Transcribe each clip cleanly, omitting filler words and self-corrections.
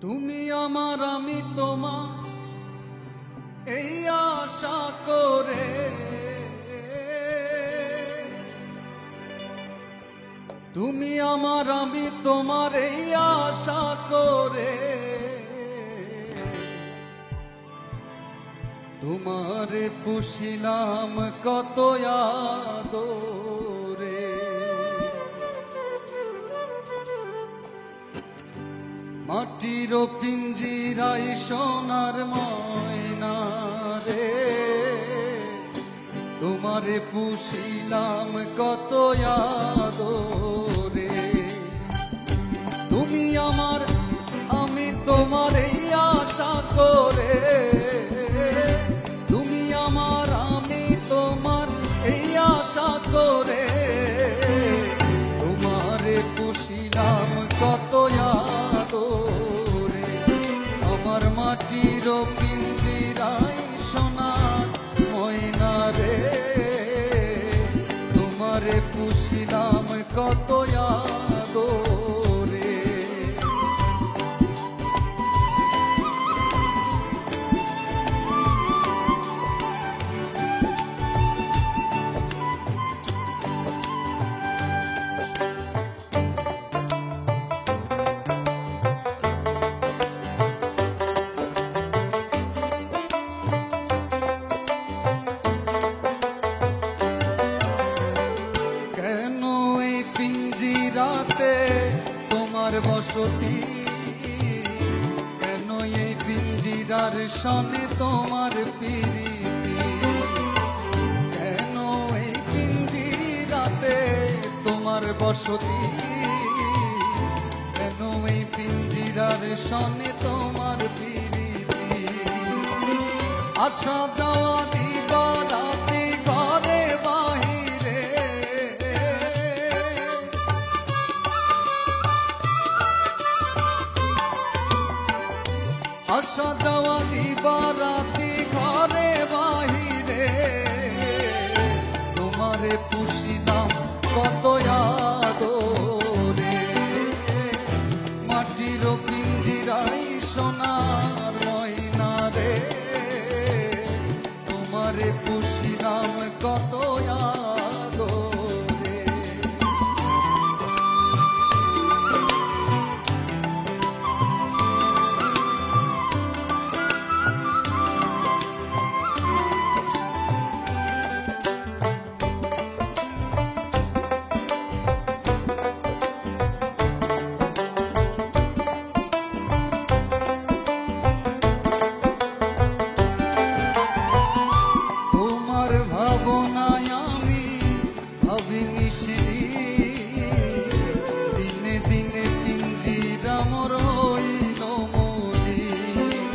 তুমি আমার আমি তোমার এই আশা করে, তুমি আমার আমি তোমার এই আশা করে, তোমারে পুষিলাম কত আদরে। মাটির পিঞ্জিরাই সোনার ময়না রে, তোমারে পুষিলাম কত আদরে। তুমি আমার আমি তোমার এই আশা করে, তুমি আমার আমি তোমার এই আশা করে, তোমারে পুষিলাম কত আদরে। আমার মাটির পিঞ্জিরাই সোনার ময়না রে, তোমারে পুষিলাম কত আদরে। পিঞ্জিরাতে তোমার বসতি, কেন এই পিঞ্জিরার সনে তোমার প্রীতি, কেন এই পিঞ্জিরাতে তোমার বসতি, কেন এই পিঞ্জিরার সনে তোমার প্রীতি। আসা যাওয়া দিবা রাতি ঘরে বাহিরে, আসা যাওয়া দিবা রাতি ঘরে বাহিরে, তোমারে পুষিলাম কত আদরে। মাটির পিঞ্জিরাই সোনার ময়না রে, তোমারে পুষিলাম কত আদরে। ভাবনায় আমি ভাবি নিশিদিন, দিনে দিনে পিঞ্জিরা মোর হইল মলিন।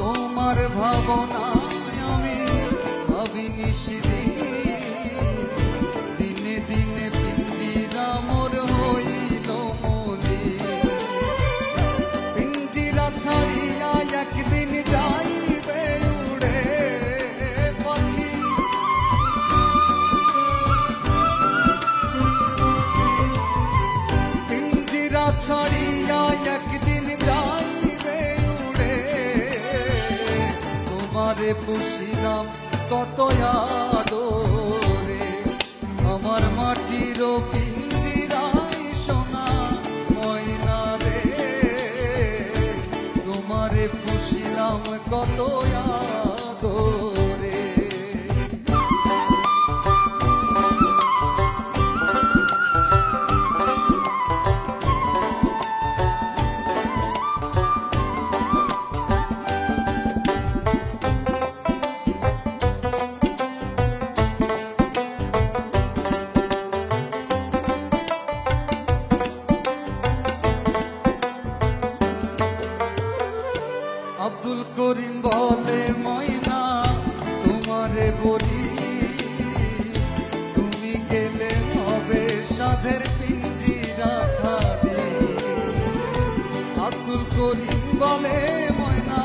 তোমার ভাবনায় আমি ভাবি নিশিদিন, দিনে দিনে পিঞ্জিরা মোর হইল মলিন। পিঞ্জিরা ছাড়িয়া একদিন যাইবে উড়ে পাখি, পিঞ্জিরা ছাড়িয়া একদিন যাইবে উড়ে, তোমারে পুষিলাম কত আদরে। আমার মাটির পিঞ্জিরাই সোনা ময়না রে, তোমারে পুষিলাম কত আদরে। আব্দুল করিম বলে ময়না তোমারে বলি, তুমি গেলে হবে সাধের পিঞ্জিরা খালি। আব্দুল করিম বলে ময়না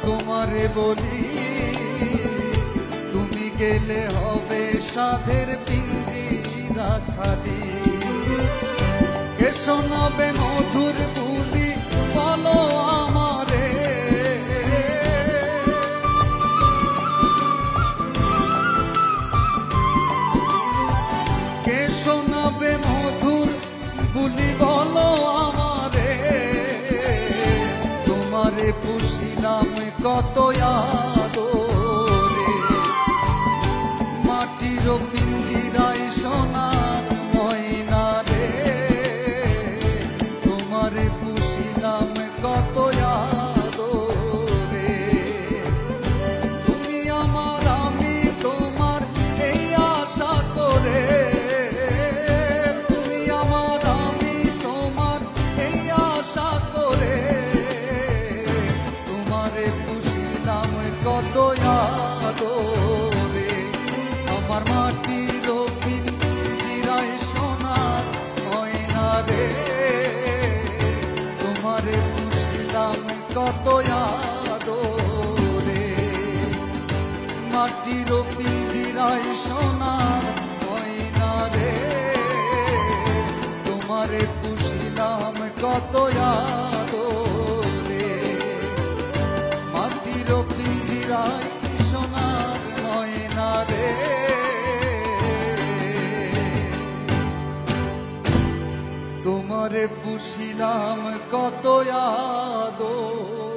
তোমারে বলি, তুমি গেলে হবে সাধের পিঞ্জিরা খালি। কে শোনাবে মধুর বুলি বলো কত আদরে, মাটির পিঞ্জিরায় সোনা ময়না রে, তোমারে পুষিলাম কত আদরে। তুমি আমার আমি তোমার এই আশা করে, তুমি আমার আমি তোমার এই আশা করে, তোমারে পুষিলাম কত আদরে। আমার মাটির পিঞ্জিরায় সোনার ময়না রে, তোমারে পুষিলাম কত আদরে। মাটির পিঞ্জিরায় সোনার ময়না রে, তোমারে পুষিলাম কত আদরে। মাটির পিঞ্জিরায় সোনার ময়না রে, তোমারে পুষিলাম কত আদরে।